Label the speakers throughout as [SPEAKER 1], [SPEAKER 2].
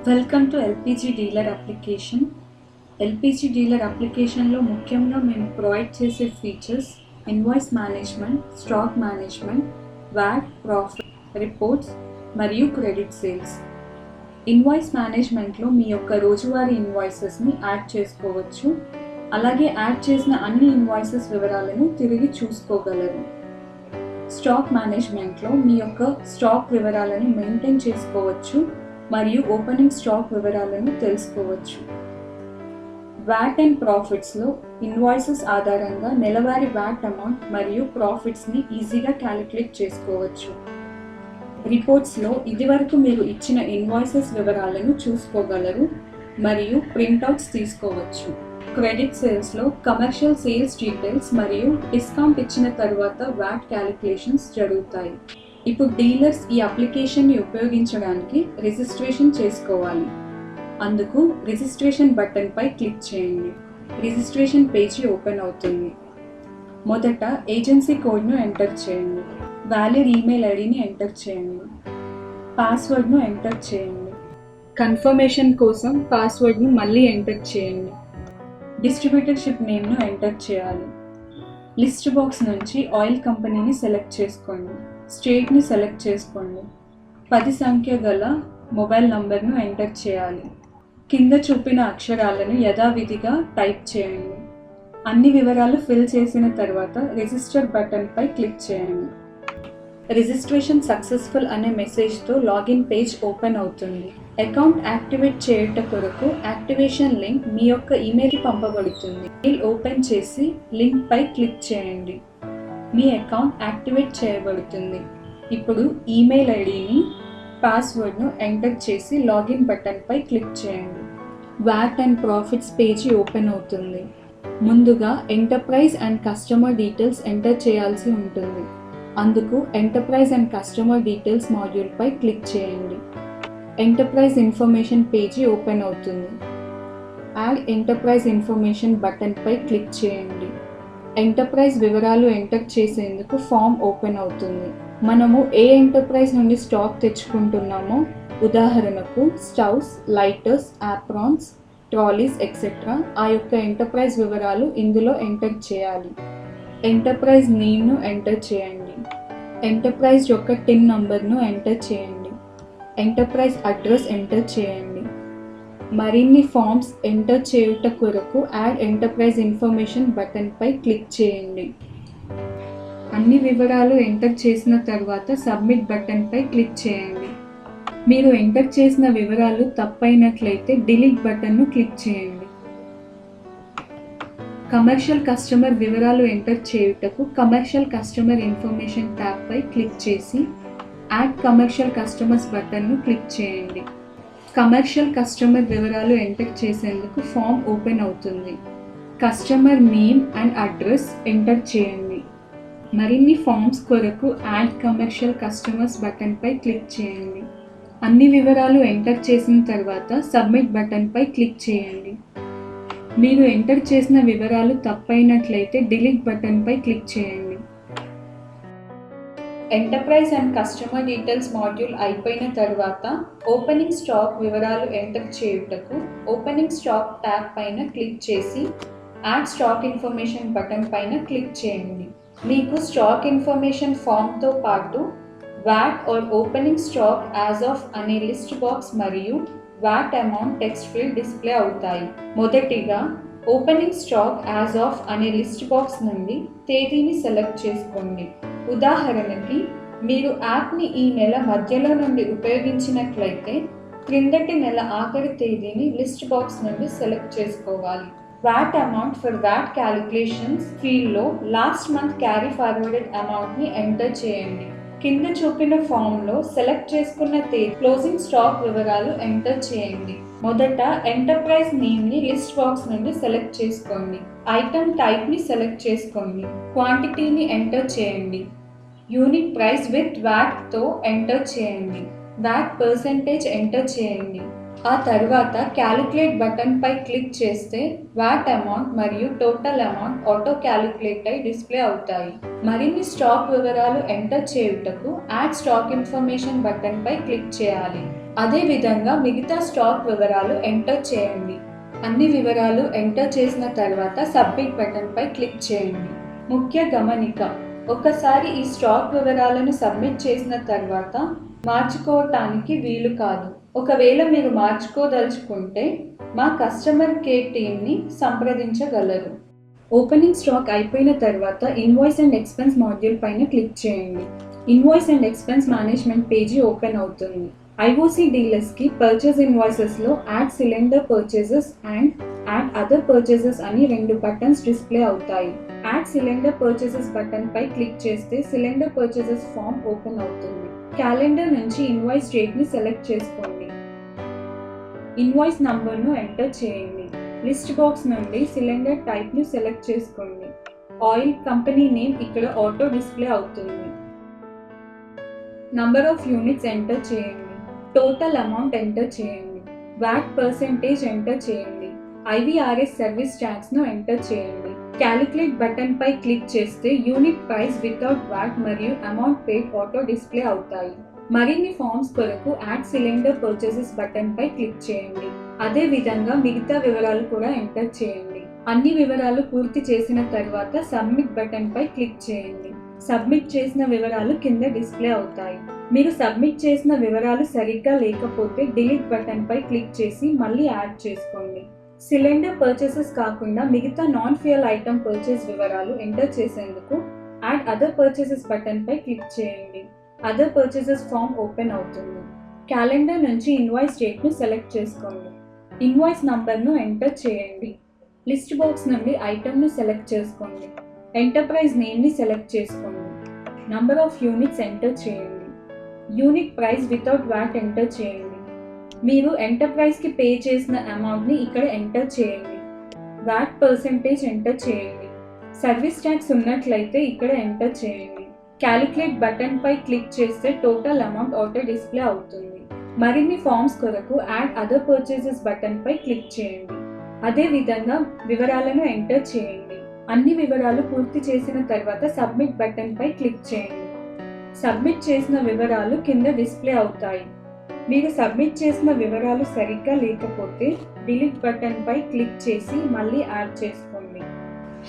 [SPEAKER 1] Welcome to LPG dealer application. LPG dealer అప్లికేషన్లో ముఖ్యంగా మేము ప్రొవైడ్ చేసే features invoice management, stock management, VAT, profit reports మరియు credit sales. Invoice మేనేజ్మెంట్లో మీ యొక్క రోజువారీ ఇన్వాయిసెస్ని యాడ్ చేసుకోవచ్చు. అలాగే యాడ్ చేసిన అన్ని ఇన్వాయిసెస్ వివరాలను తిరిగి చూసుకోగలరు. స్టాక్ మేనేజ్మెంట్లో మీ యొక్క స్టాక్ వివరాలను మెయింటైన్ చేసుకోవచ్చు మరియు ఓపెనింగ్ స్టాక్ వివరాలను తెలుసుకోవచ్చు. వ్యాట్ అండ్ ప్రాఫిట్స్లో ఇన్వాయిసెస్ ఆధారంగా నెలవారీ వ్యాట్ అమౌంట్ మరియు ప్రాఫిట్స్ని ఈజీగా క్యాలిక్యులేట్ చేసుకోవచ్చు. రిపోర్ట్స్లో ఇదివరకు మీరు ఇచ్చిన ఇన్వాయిసెస్ వివరాలను చూసుకోగలరు మరియు ప్రింట్అవుట్స్ తీసుకోవచ్చు. క్రెడిట్ సేల్స్లో కమర్షియల్ సేల్స్ డీటెయిల్స్ మరియు డిస్కౌంట్ ఇచ్చిన తర్వాత వ్యాట్ క్యాలిక్యులేషన్స్ జరుగుతాయి. ఇప్పుడు డీలర్స్ ఈ అప్లికేషన్ని ఉపయోగించడానికి రిజిస్ట్రేషన్ చేసుకోవాలి. అందుకు రిజిస్ట్రేషన్ బటన్పై క్లిక్ చేయండి. రిజిస్ట్రేషన్ పేజీ ఓపెన్ అవుతుంది. మొదట ఏజెన్సీ కోడ్ను ఎంటర్ చేయండి. వ్యాలిడ్ ఈమెయిల్ ఐడిని ఎంటర్ చేయండి. పాస్వర్డ్ను ఎంటర్ చేయండి. కన్ఫర్మేషన్ కోసం పాస్వర్డ్ను మళ్ళీ ఎంటర్ చేయండి. డిస్ట్రిబ్యూటర్షిప్ నేమ్ను ఎంటర్ చేయాలి. లిస్ట్ బాక్స్ నుంచి ఆయిల్ కంపెనీని సెలెక్ట్ చేసుకోండి. స్టేట్ని సెలెక్ట్ చేసుకోండి. 10 సంఖ్య గల మొబైల్ నంబర్ను ఎంటర్ చేయాలి. కింద చూపిన అక్షరాలను యథావిధిగా టైప్ చేయండి. అన్ని వివరాలు ఫిల్ చేసిన తర్వాత రిజిస్టర్ బటన్పై క్లిక్ చేయండి. రిజిస్ట్రేషన్ సక్సెస్ఫుల్ అనే మెసేజ్తో లాగిన్ పేజ్ ఓపెన్ అవుతుంది. అకౌంట్ యాక్టివేట్ చేయుట కొరకు యాక్టివేషన్ లింక్ మీ యొక్క ఈమెయిల్కి పంపబడుతుంది. మెయిల్ ఓపెన్ చేసి లింక్పై క్లిక్ చేయండి. మీ అకౌంట్ యాక్టివేట్ చేయబడుతుంది. ఇప్పుడు ఈమెయిల్ ఐడిని, పాస్వర్డ్ను ఎంటర్ చేసి లాగిన్ బటన్పై క్లిక్ చేయండి. VAT and profits page open అవుతుంది. ముందుగా enterprise and customer details enter చేయాల్సి ఉంటుంది. అందుకు ఎంటర్ప్రైజ్ అండ్ కస్టమర్ డీటెయిల్స్ మాడ్యూల్పై క్లిక్ చేయండి. ఎంటర్ప్రైజ్ ఇన్ఫర్మేషన్ పేజీ ఓపెన్ అవుతుంది. యాడ్ ఎంటర్ప్రైజ్ ఇన్ఫర్మేషన్ బటన్పై క్లిక్ చేయండి. ఎంటర్ప్రైజ్ వివరాలు ఎంటర్ చేసేందుకు ఫామ్ ఓపెన్ అవుతుంది. మనము ఏ ఎంటర్ప్రైజ్ నుండి స్టాక్ తెచ్చుకుంటున్నామో, ఉదాహరణకు stoves, lighters, aprons, trolleys etcetera, ఆ యొక్క ఎంటర్ప్రైజ్ వివరాలు ఇందులో ఎంటర్ చేయాలి. ఎంటర్ప్రైజ్ నేమ్ను ఎంటర్ చేయండి. ఎంటర్ప్రైజ్ యొక్క టిన్ నంబర్ను ఎంటర్ చేయండి. ఎంటర్ప్రైజ్ అడ్రస్ ఎంటర్ చేయండి. మరిన్ని ఫామ్స్ ఎంటర్ చేయుట కొరకు యాడ్ ఎంటర్ప్రైజ్ ఇన్ఫర్మేషన్ బటన్పై క్లిక్ చేయండి. అన్ని వివరాలు ఎంటర్ చేసిన తర్వాత సబ్మిట్ బటన్పై క్లిక్ చేయండి. మీరు ఎంటర్ చేసిన వివరాలు తప్పైనట్లయితే డిలీట్ బటన్ను క్లిక్ చేయండి. కమర్షియల్ కస్టమర్ వివరాలు ఎంటర్ చేయుటకు కమర్షియల్ కస్టమర్ ఇన్ఫర్మేషన్ ట్యాబ్పై క్లిక్ చేసి యాడ్ కమర్షియల్ కస్టమర్స్ బటన్ను క్లిక్ చేయండి. కమర్షియల్ కస్టమర్ వివరాలు ఎంటర్ చేసేందుకు ఫామ్ ఓపెన్ అవుతుంది. Customer name and address enter చేయండి. మరిన్ని ఫామ్స్ కొరకు యాడ్ కమర్షియల్ కస్టమర్స్ బటన్పై క్లిక్ చేయండి. అన్ని వివరాలు ఎంటర్ చేసిన తర్వాత సబ్మిట్ బటన్పై క్లిక్ చేయండి. మీరు ఎంటర్ చేసిన వివరాలు తప్పైనట్లయితే డిలీట్ బటన్పై క్లిక్ చేయండి. Enterprise and customer details module అయిపోయిన తర్వాత ఓపెనింగ్ స్టాక్ వివరాలు ఎంటర్ చేయుటకు ఓపెనింగ్ స్టాక్ ట్యాబ్ పైన క్లిక్ చేసి యాడ్ స్టాక్ ఇన్ఫర్మేషన్ బటన్ పైన క్లిక్ చేయండి. మీకు స్టాక్ ఇన్ఫర్మేషన్ ఫామ్తో పాటు VAT or opening stock as of అనే లిస్ట్ బాక్స్ మరియు VAT amount text field display అవుతాయి. మొదటిగా ఓపెనింగ్ స్టాక్ యాజ్ ఆఫ్ అనే లిస్ట్ బాక్స్ నుండి తేదీని సెలెక్ట్ చేసుకోండి. ఉదాహరణకి మీరు యాప్ని ఈ నెల మధ్యలో నుండి ఉపయోగించినట్లయితే క్రిందటి నెల ఆఖరి తేదీని లిస్ట్ బాక్స్ నుండి సెలెక్ట్ చేసుకోవాలి. VAT amount for VAT calculations ఫీల్డ్లో లాస్ట్ మంత్ క్యారీ ఫార్వర్డెడ్ అమౌంట్ని ఎంటర్ చేయండి. కింద చూపిన ఫామ్లో సెలెక్ట్ చేసుకున్న క్లోజింగ్ స్టాక్ వివరాలు ఎంటర్ చేయండి. మొదట ఎంటర్ప్రైజ్ నేమ్ని లిస్ట్ బాక్స్ నుండి సెలెక్ట్ చేసుకోండి. ఐటమ్ టైప్ని సెలెక్ట్ చేసుకోండి. క్వాంటిటీని ఎంటర్ చేయండి. యూనిట్ ప్రైస్ విత్ వ్యాట్తో ఎంటర్ చేయండి. వ్యాట్ పర్సెంటేజ్ ఎంటర్ చేయండి. ఆ తర్వాత క్యాలిక్యులేట్ బటన్పై క్లిక్ చేస్తే వ్యాట్ అమౌంట్ మరియు టోటల్ అమౌంట్ ఆటో క్యాలిక్యులేట్ అయి డిస్ప్లే అవుతాయి. మరిన్ని స్టాక్ వివరాలు ఎంటర్ చేయుటకు యాడ్ స్టాక్ ఇన్ఫర్మేషన్ బటన్పై క్లిక్ చేయాలి. అదేవిధంగా మిగతా స్టాక్ వివరాలు ఎంటర్ చేయండి. అన్ని వివరాలు ఎంటర్ చేసిన తర్వాత సబ్మిట్ బటన్పై క్లిక్ చేయండి. ముఖ్య గమనిక: ఒకసారి ఈ స్టాక్ వివరాలను సబ్మిట్ చేసిన తర్వాత మార్చుకోవటానికి వీలు కాదు. ఒకవేళ మీరు మార్చుకోదలుచుకుంటే మా కస్టమర్ కేర్ టీమ్ని సంప్రదించగలరు. ఓపెనింగ్ స్టాక్ అయిపోయిన తర్వాత ఇన్వాయిస్ అండ్ ఎక్స్పెన్స్ మాడ్యూల్ పైన క్లిక్ చేయండి. Invoice and expense management page open అవుతుంది. ఐఓసి డీలర్స్కి పర్చేస్ ఇన్వాయిసెస్లో add cylinder purchases and add other purchases అని 2 బటన్స్ డిస్ప్లే అవుతాయి. యాడ్ సిలిండర్ పర్చేసెస్ బటన్ పై క్లిక్ చేస్తే సిలిండర్ పర్చేసెస్ ఫామ్ ఓపెన్ అవుతుంది. క్యాలెండర్ నుంచి ఇన్వాయిస్ డేట్ ని సెలెక్ట్ చేసుకోండి. ఇన్వాయిస్ నంబర్ను ఎంటర్ చేయండి. లిస్ట్ బాక్స్ నుండి సిలిండర్ టైప్ ను సెలెక్ట్ చేసుకోండి. ఆయిల్ కంపెనీ నేమ్ ఇక్కడ ఆటో డిస్ప్లే అవుతుంది. నంబర్ ఆఫ్ యూనిట్స్ ఎంటర్ చేయండి. టోటల్ అమౌంట్ ఎంటర్ చేయండి. వ్యాట్ పర్సెంటేజ్ ఎంటర్ చేయండి. IVRS సర్వీస్ ట్యాక్స్ ను ఎంటర్ చేయండి. క్యాలిక్యులేట్ బటన్ పై క్లిక్ చేస్తే యూనిట్ ప్రైస్ వితౌట్ వ్యాట్ మరియు అమౌంట్ పేడ్ ఆటో డిస్ప్లే అవుతాయి. మరిన్ని ఫార్మ్స్ కొరకు యాడ్ సిలిండర్ పర్చేసెస్ బటన్ పై క్లిక్ చేయండి. అదే విధంగా మిగతా వివరాలు కూడా ఎంటర్ చేయండి. అన్ని వివరాలు పూర్తి చేసిన తర్వాత సబ్మిట్ బటన్ పై క్లిక్ చేయండి. సబ్మిట్ చేసిన వివరాలు కింద డిస్ప్లే అవుతాయి. మీరు సబ్మిట్ చేసిన వివరాలు సరిగ్గా లేకపోతే డిలీట్ బటన్ పై క్లిక్ చేసి మళ్ళీ యాడ్ చేసుకోండి. సిలిండర్ పర్చేసెస్ కాకుండా మిగతా నాన్ ఫ్యూయల్ ఐటమ్ పర్చేస్ వివరాలు ఎంటర్ చేసేందుకు యాడ్ అదర్ పర్చేసెస్ బటన్ పై క్లిక్ చేయండి. అదర్ పర్చేసెస్ ఫామ్ ఓపెన్ అవుతుంది. క్యాలెండర్ నుంచి ఇన్వాయిస్ డేట్ ను సెలెక్ట్ చేసుకోండి. ఇన్వాయిస్ నంబర్ను ఎంటర్ చేయండి. లిస్ట్ బాక్స్ నుండి ఐటమ్ ని సెలెక్ట్ చేసుకోండి. ఎంటర్ప్రైజ్ నేమ్ ని సెలెక్ట్ చేసుకోండి. నంబర్ ఆఫ్ యూనిట్స్ ఎంటర్ చేయండి. Unit price without VAT enter చేయండి. మీరు ఎంటర్ప్రైజ్ కి పే చేసిన అమౌంట్ ని ఇక్కడ ఎంటర్ చేయండి. వ్యాట్ పర్సెంటేజ్ ఎంటర్ చేయండి. సర్వీస్ ట్యాక్స్ ఉన్నట్లయితే ఇక్కడ ఎంటర్ చేయండి. క్యాలిక్యులేట్ బటన్ పై క్లిక్ చేస్తే టోటల్ అమౌంట్ ఆటో డిస్ప్లే అవుతుంది. మరిన్ని ఫార్మ్స్ కొరకు యాడ్ అదర్ పర్చేసెస్ బటన్ పై క్లిక్ చేయండి. అదే విధంగా వివరాలను ఎంటర్ చేయండి. అన్ని వివరాలు పూర్తి చేసిన తర్వాత సబ్మిట్ బటన్ పై క్లిక్ చేయండి. సబ్మిట్ చేసిన వివరాలు కింద డిస్ప్లే అవుతాయి. మీరు సబ్మిట్ చేసిన వివరాలు సరిగ్గా లేకపోతే డిలీట్ బటన్ పై క్లిక్ చేసి మళ్ళీ యాడ్ చేసుకోండి.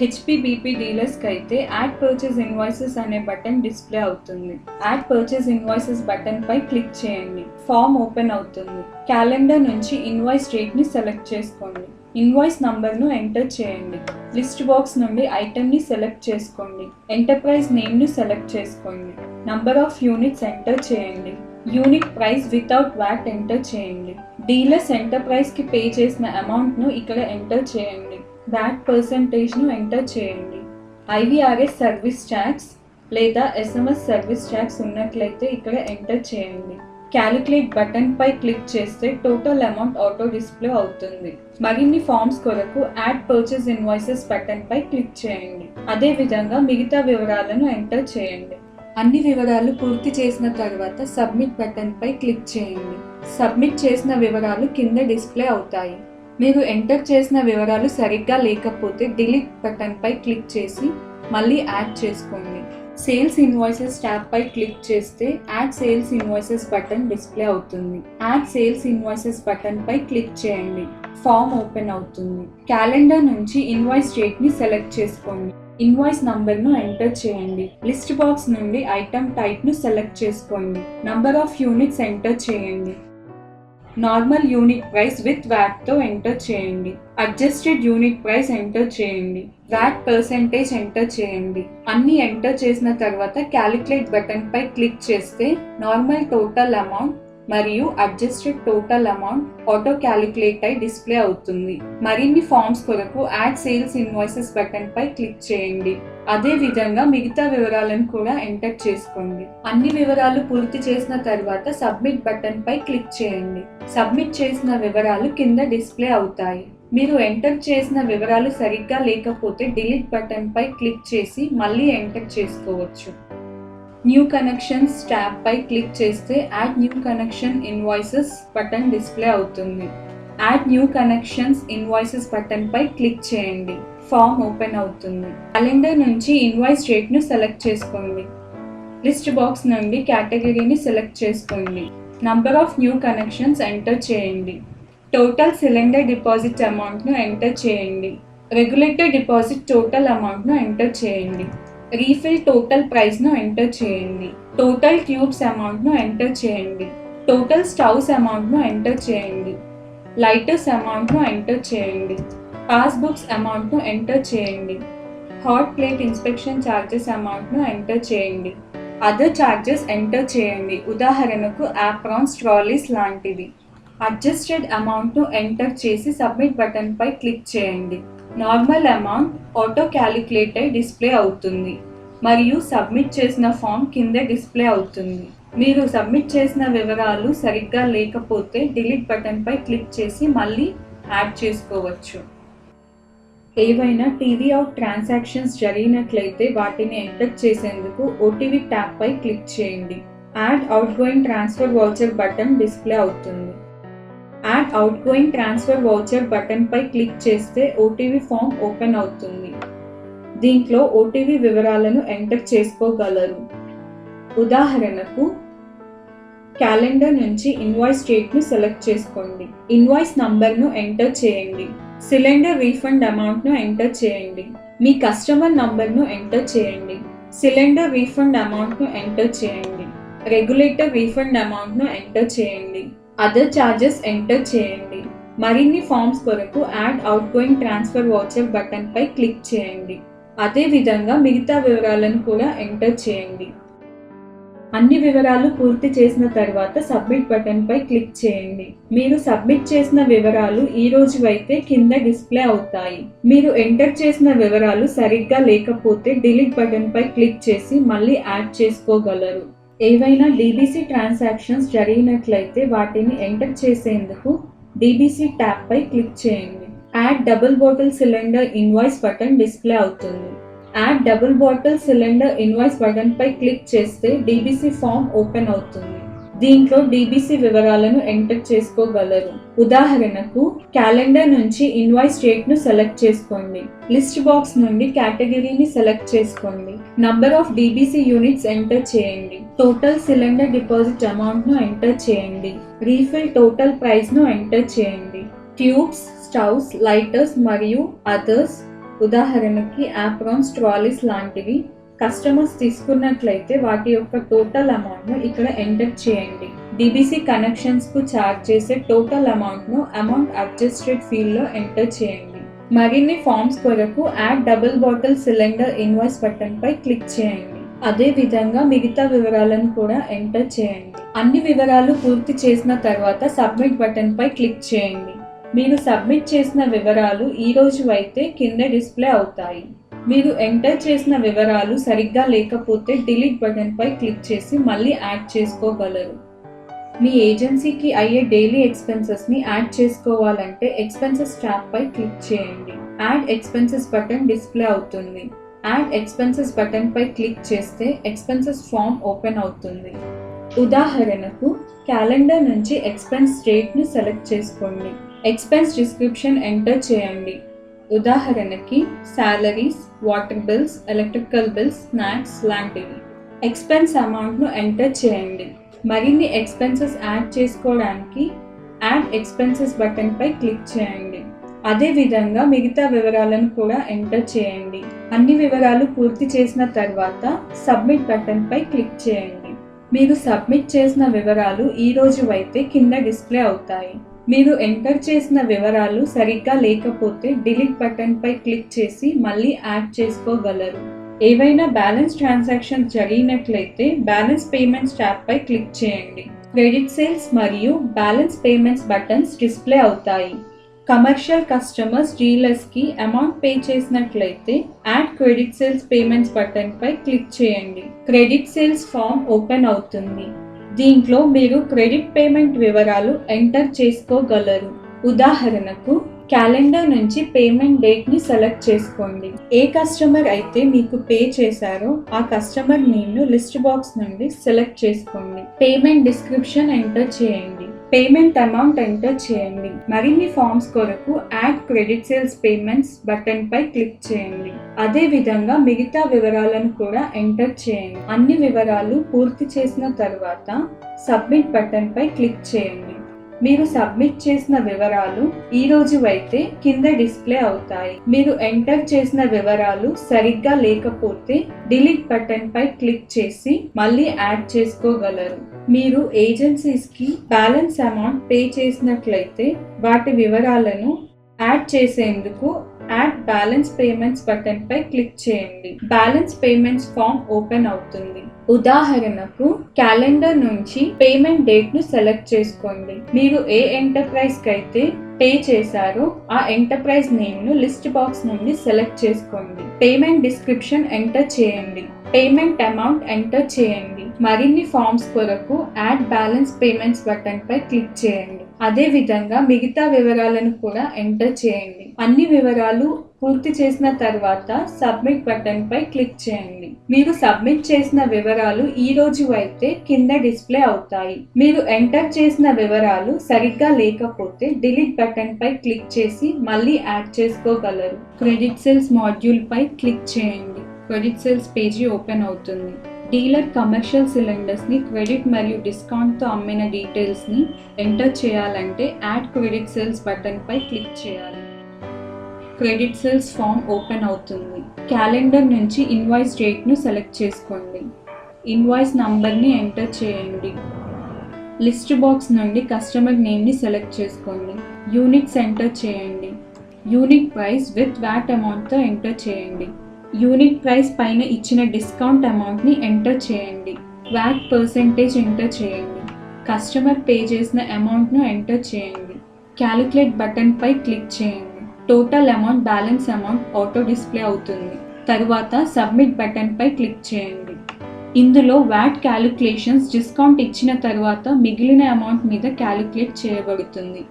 [SPEAKER 1] HPBP డీలర్స్ కి అయితే యాడ్ పర్చేస్ ఇన్వాయిసెస్ అనే బటన్ డిస్ప్లే అవుతుంది. యాడ్ పర్చేస్ ఇన్వాయిసెస్ బటన్ పై క్లిక్ చేయండి. ఫామ్ ఓపెన్ అవుతుంది. క్యాలెండర్ నుంచి ఇన్వాయిస్ డేట్ ని సెలెక్ట్ చేసుకోండి. ఇన్వాయిస్ నంబర్ను ఎంటర్ చేయండి. లిస్ట్ బాక్స్ నుండి ఐటమ్ ని సెలెక్ట్ చేసుకోండి. ఎంటర్ప్రైజ్ నేమ్ ను సెలెక్ట్ చేసుకోండి. నంబర్ ఆఫ్ యూనిట్స్ ఎంటర్ చేయండి. Unit price without VAT enter చేయండి. డీలర్స్ ఎంటర్ప్రైజ్ కి పే చేసిన అమౌంట్ ను ఇక్కడ ఎంటర్ చేయండి. వ్యాట్ పర్సెంటేజ్ ను ఎంటర్ చేయండి. IVRS సర్వీస్ ట్యాక్స్ లేదా SMS సర్వీస్ ట్యాక్స్ ఉన్నట్లయితే ఇక్కడ ఎంటర్ చేయండి. క్యాలిక్యులేట్ బటన్ పై క్లిక్ చేస్తే టోటల్ అమౌంట్ ఆటో డిస్ప్లే అవుతుంది. మరిన్ని ఫార్మ్స్ కొరకు యాడ్ పర్చేస్ ఇన్వాయిసెస్ బటన్ పై క్లిక్ చేయండి. అదే విధంగా మిగతా వివరాలను ఎంటర్ చేయండి. అన్ని వివరాలు పూర్తి చేసిన తర్వాత సబ్మిట్ బటన్ పై క్లిక్ చేయండి. సబ్మిట్ చేసిన వివరాలు కింద డిస్ప్లే అవుతాయి. మీరు ఎంటర్ చేసిన వివరాలు సరిగ్గా లేకపోతే డిలీట్ బటన్ పై క్లిక్ చేసి మళ్ళీ యాడ్ చేసుకోండి. సేల్స్ ఇన్వాయిసెస్ ట్యాబ్ పై క్లిక్ చేస్తే add sales invoices button display అవుతుంది. యాడ్ సేల్స్ ఇన్వాయిసెస్ బటన్ పై క్లిక్ చేయండి. ఫామ్ ఓపెన్ అవుతుంది. క్యాలెండర్ నుంచి ఇన్వాయిస్ డేట్ ని సెలెక్ట్ చేసుకోండి. ఇన్వాయిస్ నంబర్ ను ఎంటర్ చేయండి. లిస్ట్ బాక్స్ నుండి ఐటమ్ టైప్ ను సెలెక్ట్ చేసుకోండి. నంబర్ ఆఫ్ యూనిట్స్ ఎంటర్ చేయండి. Normal unit price with VAT తో ఎంటర్ చేయండి. అడ్జస్టెడ్ యూనిట్ ప్రైస్ ఎంటర్ చేయండి. వ్యాట్ పర్సెంటేజ్ ఎంటర్ చేయండి. అన్ని ఎంటర్ చేసిన తర్వాత క్యాలిక్యులేట్ బటన్ పై క్లిక్ చేస్తే నార్మల్ టోటల్ అమౌంట్ మరియు adjusted total amount auto calculate అయి డిస్ప్లే అవుతుంది. మరిన్ని ఫార్మ్స్ కొరకు యాడ్ సేల్స్ ఇన్వాయిసెస్ బటన్ పై క్లిక్ చేయండి. అదే విధంగా మిగతా వివరాలను కూడా ఎంటర్ చేసుకోండి. అన్ని వివరాలు పూర్తి చేసిన తర్వాత సబ్మిట్ బటన్ పై క్లిక్ చేయండి. సబ్మిట్ చేసిన వివరాలు కింద డిస్ప్లే అవుతాయి. మీరు ఎంటర్ చేసిన వివరాలు సరిగ్గా లేకపోతే డిలీట్ బటన్ పై క్లిక్ చేసి మళ్ళీ ఎంటర్ చేసుకోవచ్చు. న్యూ కనెక్షన్స్ ట్యాబ్ పై క్లిక్ చేస్తే add new connection invoices button display అవుతుంది. Add new connections invoices button పై క్లిక్ చేయండి. ఫామ్ ఓపెన్ అవుతుంది. క్యాలెండర్ నుంచి ఇన్వాయిస్ డేట్ ను సెలెక్ట్ చేసుకోండి. లిస్ట్ బాక్స్ నుండి కేటగిరీని సెలెక్ట్ చేసుకోండి. Number of new connections enter చేయండి. టోటల్ సిలిండర్ డిపాజిట్ అమౌంట్ను ఎంటర్ చేయండి. రెగ్యులేటర్ డిపాజిట్ టోటల్ అమౌంట్ను ఎంటర్ చేయండి. రీఫిల్ టోటల్ ప్రైస్ను ఎంటర్ చేయండి. టోటల్ ట్యూబ్స్ అమౌంట్ను ఎంటర్ చేయండి. టోటల్ స్టవ్స్ అమౌంట్ను ఎంటర్ చేయండి. లైటర్స్ అమౌంట్ను ఎంటర్ చేయండి. పాస్బుక్స్ అమౌంట్ను ఎంటర్ చేయండి. హాట్ ప్లేట్ ఇన్స్పెక్షన్ ఛార్జెస్ అమౌంట్ను ఎంటర్ చేయండి. అదర్ ఛార్జెస్ ఎంటర్ చేయండి. ఉదాహరణకు యాప్రాన్స్, ట్రాలీస్ లాంటివి. అడ్జస్టెడ్ అమౌంట్ను ఎంటర్ చేసి సబ్మిట్ బటన్పై క్లిక్ చేయండి. Normal amount auto calculator display అవుతుంది మరియు సబ్మిట్ చేసిన ఫామ్ కింద డిస్ప్లే అవుతుంది. మీరు సబ్మిట్ చేసిన వివరాలు సరిగ్గా లేకపోతే డిలీట్ బటన్పై క్లిక్ చేసి మళ్ళీ యాడ్ చేసుకోవచ్చు. ఏవైనా టీవీ అవుట్ ట్రాన్సాక్షన్స్ జరిగినట్లయితే వాటిని ఎంటర్ చేసేందుకు ఓటీవీ ట్యాబ్పై క్లిక్ చేయండి. Add outgoing transfer voucher button display అవుతుంది. Add outgoing transfer voucher బటన్పై క్లిక్ చేస్తే ఓటీవీ ఫామ్ ఓపెన్ అవుతుంది. దీంట్లో ఓటీవీ వివరాలను ఎంటర్ చేసుకోగలరు. ఉదాహరణకు క్యాలెండర్ నుంచి ఇన్వాయిస్ డేట్ను సెలెక్ట్ చేసుకోండి. ఇన్వాయిస్ నంబర్ను ఎంటర్ చేయండి. సిలిండర్ రీఫండ్ అమౌంట్ను ఎంటర్ చేయండి. మీ కస్టమర్ నంబర్ను ఎంటర్ చేయండి. సిలిండర్ రీఫండ్ అమౌంట్ను ఎంటర్ చేయండి. రెగ్యులేటర్ రీఫండ్ అమౌంట్ను ఎంటర్ చేయండి. అదర్ ఛార్జెస్ ఎంటర్ చేయండి. మరిన్ని ఫామ్స్ కొరకు add outgoing transfer voucher బటన్పై క్లిక్ చేయండి. అదేవిధంగా మిగతా వివరాలను కూడా ఎంటర్ చేయండి. అన్ని వివరాలు పూర్తి చేసిన తర్వాత సబ్మిట్ బటన్పై క్లిక్ చేయండి. మీరు సబ్మిట్ చేసిన వివరాలు ఈ రోజువైతే కింద డిస్ప్లే అవుతాయి. మీరు ఎంటర్ చేసిన వివరాలు సరిగ్గా లేకపోతే డిలీట్ బటన్పై క్లిక్ చేసి మళ్ళీ యాడ్ చేసుకోగలరు. ఏవైనా డీబీసీ ట్రాన్సాక్షన్స్ జరిగినట్లయితే వాటిని ఎంటర్ చేసేందుకు డీబీసీ ట్యాబ్పై క్లిక్ చేయండి. Add double bottle cylinder invoice button display అవుతుంది. Add double bottle cylinder invoice బటన్పై క్లిక్ చేస్తే డీబీసీ ఫామ్ ఓపెన్ అవుతుంది. దీంట్లో డీబీసీ వివరాలను ఎంటర్ చేసుకోగలరు. ఉదాహరణకు క్యాలెండర్ నుంచి ఇన్వాయిస్ డేట్ను సెలెక్ట్ చేసుకోండి. లిస్ట్ బాక్స్ నుండి కేటగిరీని సెలెక్ట్ చేసుకోండి. Number of DBC units enter చేయండి. టోటల్ సిలిండర్ డిపాజిట్ అమౌంట్ను ఎంటర్ చేయండి. రీఫిల్ టోటల్ ప్రైస్ను ఎంటర్ చేయండి. ట్యూబ్స్, స్టవ్స్, లైటర్స్ మరియు అదర్స్, ఉదాహరణకి యాప్రాన్స్, ట్రాలీస్ లాంటివి కస్టమర్స్ తీసుకున్నట్లయితే వాటి యొక్క టోటల్ అమౌంట్ను ఇక్కడ ఎంటర్ చేయండి. డీబీసీ కనెక్షన్స్కు ఛార్జ్ చేసే టోటల్ అమౌంట్ను అమౌంట్ అడ్జస్టెడ్ ఫీల్డ్లో ఎంటర్ చేయండి. మరిన్ని ఫామ్స్ కొరకు add double bottle cylinder invoice బటన్పై క్లిక్ చేయండి. అదే విధంగా మిగతా వివరాలను కూడా ఎంటర్ చేయండి. అన్ని వివరాలు పూర్తి చేసిన తర్వాత సబ్మిట్ బటన్పై క్లిక్ చేయండి. మీరు సబ్మిట్ చేసిన వివరాలు ఈ రోజు అయితే కింద డిస్ప్లే అవుతాయి. మీరు ఎంటర్ చేసిన వివరాలు సరిగ్గా లేకపోతే డిలీట్ బటన్పై క్లిక్ చేసి మళ్ళీ యాడ్ చేసుకోగలరు. మీ ఏజెన్సీకి అయ్యే డైలీ ఎక్స్పెన్సెస్ని యాడ్ చేసుకోవాలంటే ఎక్స్పెన్సెస్ ట్యాబ్పై క్లిక్ చేయండి. యాడ్ ఎక్స్పెన్సెస్ బటన్ డిస్ప్లే అవుతుంది. యాడ్ ఎక్స్పెన్సెస్ బటన్పై క్లిక్ చేస్తే ఎక్స్పెన్సెస్ ఫామ్ ఓపెన్ అవుతుంది. ఉదాహరణకు క్యాలెండర్ నుంచి ఎక్స్పెన్స్ డేట్ను సెలెక్ట్ చేసుకోండి. ఎక్స్పెన్స్ డిస్క్రిప్షన్ ఎంటర్ చేయండి. ఉదాహరణకి salaries, water bills, electrical bills, snacks లాంటివి. ఎక్స్పెన్స్ అమౌంట్ను ఎంటర్ చేయండి. మరిన్ని ఎక్స్పెన్సెస్ యాడ్ చేసుకోవడానికి యాడ్ ఎక్స్పెన్సెస్ బటన్పై క్లిక్ చేయండి. అదేవిధంగా మిగతా వివరాలను కూడా ఎంటర్ చేయండి. అన్ని వివరాలు పూర్తి చేసిన తర్వాత సబ్మిట్ బటన్పై క్లిక్ చేయండి. మీరు సబ్మిట్ చేసిన వివరాలు ఈ రోజు అయితే కింద డిస్ప్లే అవుతాయి. మీరు ఎంటర్ చేసిన వివరాలు సరిగ్గా లేకపోతే డిలీట్ బటన్పై క్లిక్ చేసి మళ్ళీ యాడ్ చేసుకోగలరు. ఏవైనా బ్యాలెన్స్ ట్రాన్సాక్షన్ జరిగినట్లయితే బ్యాలెన్స్ పేమెంట్స్ ట్యాబ్పై క్లిక్ చేయండి. క్రెడిట్ సేల్స్ మరియు బ్యాలెన్స్ పేమెంట్స్ బటన్స్ డిస్ప్లే అవుతాయి. కమర్షియల్ కస్టమర్స్, డీలర్స్కి అమౌంట్ పే చేసినట్లయితే యాడ్ క్రెడిట్ సేల్స్ పేమెంట్స్ బటన్పై క్లిక్ చేయండి. క్రెడిట్ సేల్స్ ఫామ్ ఓపెన్ అవుతుంది. దీంట్లో మీరు క్రెడిట్ పేమెంట్ వివరాలు ఎంటర్ చేసుకోగలరు. ఉదాహరణకు క్యాలెండర్ నుంచి పేమెంట్ డేట్ని సెలెక్ట్ చేసుకోండి. ఏ కస్టమర్ అయితే మీకు పే చేశారో ఆ కస్టమర్ నేమ్ను లిస్ట్ బాక్స్ నుండి సెలెక్ట్ చేసుకోండి. పేమెంట్ డిస్క్రిప్షన్ ఎంటర్ చేయండి. పేమెంట్ అమౌంట్ ఎంటర్ చేయండి. మరిన్ని ఫామ్స్ కొరకు add credit sales payments button పై క్లిక్ చేయండి. అదే విధంగా మిగతా వివరాలను కూడా ఎంటర్ చేయండి. అన్ని వివరాలు పూర్తి చేసిన తర్వాత సబ్మిట్ బటన్ పై క్లిక్ చేయండి. మీరు సబ్మిట్ చేసిన వివరాలు ఈ రోజు అయితే కింద డిస్ప్లే అవుతాయి. మీరు ఎంటర్ చేసిన వివరాలు సరిగ్గా లేకపోతే డిలీట్ బటన్ పై క్లిక్ చేసి మళ్ళీ యాడ్ చేసుకోగలరు. మీరు ఏజెన్సీస్ కి బ్యాలెన్స్ అమౌంట్ పే చేసినట్లయితే వాటి వివరాలను యాడ్ చేసేందుకు యాడ్ బ్యాలెన్స్ పేమెంట్స్ బటన్ పై క్లిక్ చేయండి. బ్యాలెన్స్ పేమెంట్స్ ఫామ్ ఓపెన్ అవుతుంది. ఉదాహరణకు క్యాలెండర్ నుంచి పేమెంట్ డేట్ ను సెలెక్ట్ చేసుకోండి. మీరు ఏ ఎంటర్ప్రైజ్ కి అయితే పే చేశారో ఆ ఎంటర్ప్రైజ్ నేమ్ ను లిస్ట్ బాక్స్ నుండి సెలెక్ట్ చేసుకోండి. పేమెంట్ డిస్క్రిప్షన్ ఎంటర్ చేయండి. పేమెంట్ అమౌంట్ ఎంటర్ చేయండి. మరిన్ని ఫామ్స్ కొరకు యాడ్ బ్యాలెన్స్ పేమెంట్స్ బటన్ పై క్లిక్ చేయండి. అదే విధంగా మిగతా వివరాలను కూడా ఎంటర్ చేయండి. అన్ని వివరాలు పూర్తి చేసిన తర్వాత సబ్మిట్ బటన్ పై క్లిక్ చేయండి. మీరు సబ్మిట్ చేసిన వివరాలు ఈ రోజు అయితే కింద డిస్ప్లే అవుతాయి. మీరు ఎంటర్ చేసిన వివరాలు సరిగ్గా లేకపోతే డిలీట్ బటన్ పై క్లిక్ చేసి మళ్ళీ యాడ్ చేసుకోగలరు. క్రెడిట్ సేల్స్ మాడ్యూల్ పై క్లిక్ చేయండి. క్రెడిట్ సేల్స్ పేజీ ఓపెన్ అవుతుంది. డీలర్ కమర్షియల్ సిలిండర్స్ ని క్రెడిట్ మరియు డిస్కౌంట్ తో అమ్మిన డీటెయిల్స్ ని ఎంటర్ చేయాలంటే యాడ్ క్రెడిట్ సేల్స్ బటన్ పై క్లిక్ చేయాలి. క్రెడిట్ సేల్స్ ఫామ్ ఓపెన్ అవుతుంది. క్యాలెండర్ నుంచి ఇన్వాయిస్ డేట్ ను సెలెక్ట్ చేసుకోండి. ఇన్వాయిస్ నంబర్ ని ఎంటర్ చేయండి. లిస్ట్ బాక్స్ నుండి కస్టమర్ నేమ్ ని సెలెక్ట్ చేసుకోండి. యూనిట్స్ ఎంటర్ చేయండి. Unit price with VAT amount తో ఎంటర్ చేయండి. యూనిట్ ప్రైస్ పైన ఇచ్చిన డిస్కౌంట్ అమౌంట్ ని ఎంటర్ చేయండి. వ్యాట్ పర్సెంటేజ్ ఎంటర్ చేయండి. కస్టమర్ పే చేసిన అమౌంట్ ను ఎంటర్ చేయండి. క్యాలిక్యులేట్ బటన్ పై క్లిక్ చేయండి. Total amount balance amount auto display అవుతుంది. తరువాత సబ్మిట్ బటన్ పై క్లిక్ చేయండి. ఇందులో వ్యాట్ క్యాలిక్యులేషన్స్ డిస్కౌంట్ ఇచ్చిన తర్వాత మిగిలిన అమౌంట్ మీద క్యాలిక్యులేట్ చేయబడుతుంది.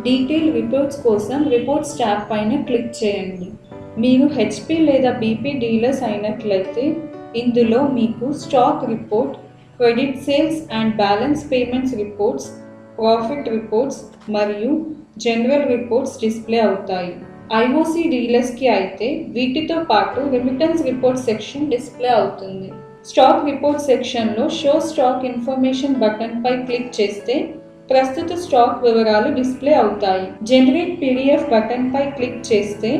[SPEAKER 1] డీటెయిల్ రిపోర్ట్స్ కోసం రిపోర్ట్స్ ట్యాబ్ పైన క్లిక్ చేయండి. మీరు హెచ్పి లేదా బీపీ డీలర్స్ అయినట్లయితే ఇందులో మీకు stock report, credit sales and balance payments reports, profit reports మరియు జనరల్ రిపోర్ట్స్ డిస్ప్లే అవుతాయి. ఐఓసి డీలర్స్కి అయితే వీటితో పాటు రెమిటెన్స్ రిపోర్ట్ సెక్షన్ డిస్ప్లే అవుతుంది. స్టాక్ రిపోర్ట్ సెక్షన్లో షో స్టాక్ ఇన్ఫర్మేషన్ బటన్ పై క్లిక్ చేస్తే ప్రస్తుత స్టాక్ వివరాలు డిస్ప్లే అవుతాయి. జనరేట్ పీడిఎఫ్ బటన్ పై క్లిక్ చేస్తే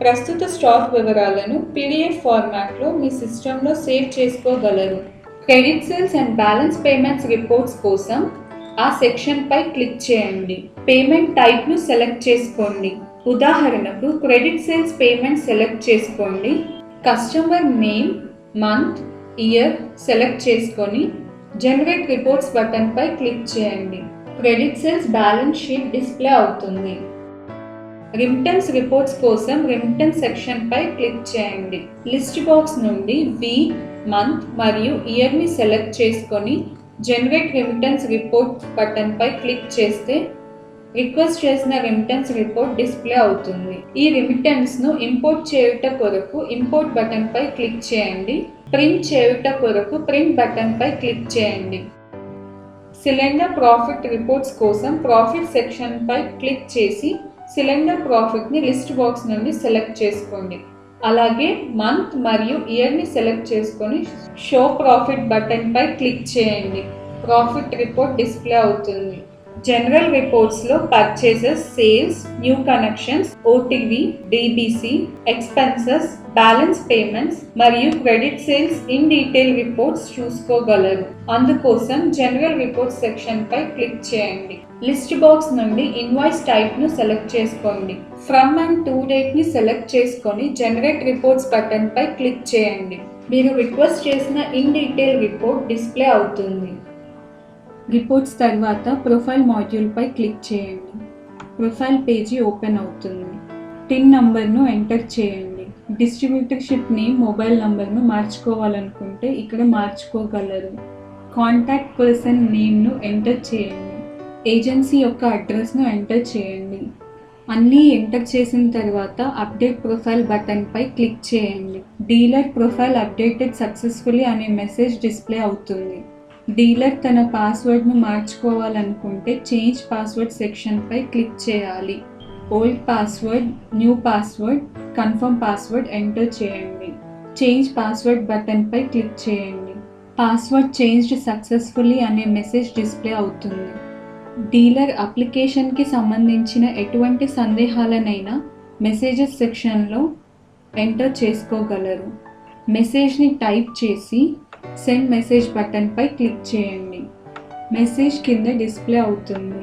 [SPEAKER 1] ప్రస్తుత స్టాక్ వివరాలను పీడిఎఫ్ ఫార్మాట్లో మీ సిస్టంలో సేవ్ చేసుకోగలరు. Credit sales and balance payments reports కోసం ఆ సెక్షన్ పై క్లిక్ చేయండి. పేమెంట్ టైప్ ను సెలెక్ట్ చేసుకోండి. ఉదాహరణకు క్రెడిట్ సేల్స్ పేమెంట్ సెలెక్ట్ చేసుకోండి. Customer name, month, year select చేసుకొని జనరేట్ రిపోర్ట్స్ బటన్ పై క్లిక్ చేయండి. Credit sales balance sheet display అవుతుంది. రెమిటెన్స్ రిపోర్ట్స్ కోసం రెమిటెన్స్ సెక్షన్ పై క్లిక్ చేయండి. లిస్ట్ బాక్స్ నుండి వీక్, మంత్ మరియు ఇయర్ ని సెలెక్ట్ చేసుకొని జనరేట్ రెమిటెన్స్ రిపోర్ట్ బటన్ పై క్లిక్ చేస్తే రిక్వెస్ట్ చేసిన రెమిటెన్స్ రిపోర్ట్ డిస్ప్లే అవుతుంది. ఈ రెమిటెన్స్ ను ఇంపోర్ట్ చేయుట కొరకు ఇంపోర్ట్ బటన్ పై క్లిక్ చేయండి. ప్రింట్ చేయుట కొరకు ప్రింట్ బటన్ పై క్లిక్ చేయండి. సిలిండర్ ప్రాఫిట్ రిపోర్ట్స్ కోసం ప్రాఫిట్ సెక్షన్ పై క్లిక్ చేసి సిలిండర్ ప్రాఫిట్ ని లిస్ట్ బాక్స్ నుండి సెలెక్ట్ చేసుకోండి. అలాగే మంత్ మరియు ఇయర్ ని సెలెక్ట్ చేసుకొని షో ప్రాఫిట్ బటన్ పై క్లిక్ చేయండి. ప్రాఫిట్ రిపోర్ట్ డిస్ప్లే అవుతుంది. జనరల్ రిపోర్ట్స్ లో purchases, sales, new connections, OTV, DBC, expenses, balance payments మరియు credit sales in detail reports చూసుకోగలరు. అందుకోసం జనరల్ రిపోర్ట్స్ సెక్షన్ పై క్లిక్ చేయండి. లిస్ట్ బాక్స్ నుండి ఇన్వాయిస్ టైప్ ను సెలెక్ట్ చేసుకోండి. ఫ్రమ్ అండ్ టు డేట్ ని సెలెక్ట్ చేసుకొని జనరేట్ రిపోర్ట్స్ బటన్ పై క్లిక్ చేయండి. మీరు రిక్వెస్ట్ చేసిన ఇన్ డీటెయిల్ రిపోర్ట్ డిస్ప్లే అవుతుంది. రిపోర్ట్స్ తర్వాత ప్రొఫైల్ మాడ్యూల్ పై క్లిక్ చేయండి. ప్రొఫైల్ పేజీ ఓపెన్ అవుతుంది. టిన్ నంబర్ను ఎంటర్ చేయండి. డిస్ట్రిబ్యూటర్షిప్ నేమ్, మొబైల్ నంబర్ను మార్చుకోవాలనుకుంటే ఇక్కడ మార్చుకోగలరు. కాంటాక్ట్ పర్సన్ నేమ్ను ఎంటర్ చేయండి. ఏజెన్సీ యొక్క అడ్రస్ను ఎంటర్ చేయండి. అన్నీ ఎంటర్ చేసిన తర్వాత అప్డేట్ ప్రొఫైల్ బటన్ పై క్లిక్ చేయండి. డీలర్ ప్రొఫైల్ అప్డేటెడ్ సక్సెస్ఫుల్లీ అనే మెసేజ్ డిస్ప్లే అవుతుంది. డీలర్ తన పాస్వర్డ్ను మార్చుకోవాలనుకుంటే చేంజ్ పాస్వర్డ్ సెక్షన్పై క్లిక్ చేయాలి. Old password, new password, confirm password enter చేయండి. చేంజ్ పాస్వర్డ్ బటన్పై క్లిక్ చేయండి. పాస్వర్డ్ చేంజ్డ్ సక్సెస్ఫుల్లీ అనే మెసేజ్ డిస్ప్లే అవుతుంది. డీలర్ అప్లికేషన్కి సంబంధించిన ఎటువంటి సందేహాలనైనా మెసేజెస్ సెక్షన్లో ఎంటర్ చేసుకోగలరు. మెసేజ్ని టైప్ చేసి సెండ్ మెసేజ్ బటన్పై క్లిక్ చేయండి. మెసేజ్ కింద డిస్ప్లే అవుతుంది.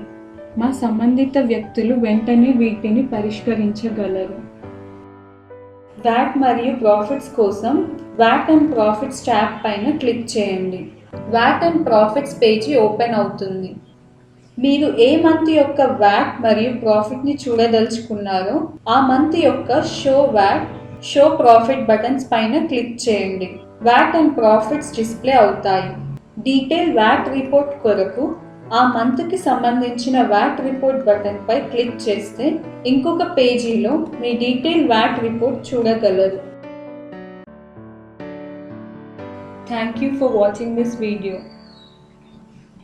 [SPEAKER 1] మా సంబంధిత వ్యక్తులు వెంటనే వీటిని పరిష్కరించగలరు. వ్యాట్ మరియు ప్రాఫిట్స్ కోసం వ్యాట్ అండ్ ప్రాఫిట్స్ ట్యాబ్ పైన క్లిక్ చేయండి. VAT and profits page open అవుతుంది. మీరు ఏ మంత్ యొక్క వ్యాట్ మరియు ప్రాఫిట్ని చూడదలుచుకున్నారో ఆ మంత్ యొక్క show VAT, show profit buttons పైన క్లిక్ చేయండి. వ్యాట్ అండ్ ప్రాఫిట్స్ డిస్ప్లే అవుతాయి. డీటెయిల్ వ్యాట్ రిపోర్ట్ కొరకు ఆ మంత్కి సంబంధించిన వ్యాట్ రిపోర్ట్ బటన్పై క్లిక్ చేస్తే ఇంకొక పేజీలో మీ డీటెయిల్ వ్యాట్ రిపోర్ట్ చూడగలరు. Thank you for watching this video.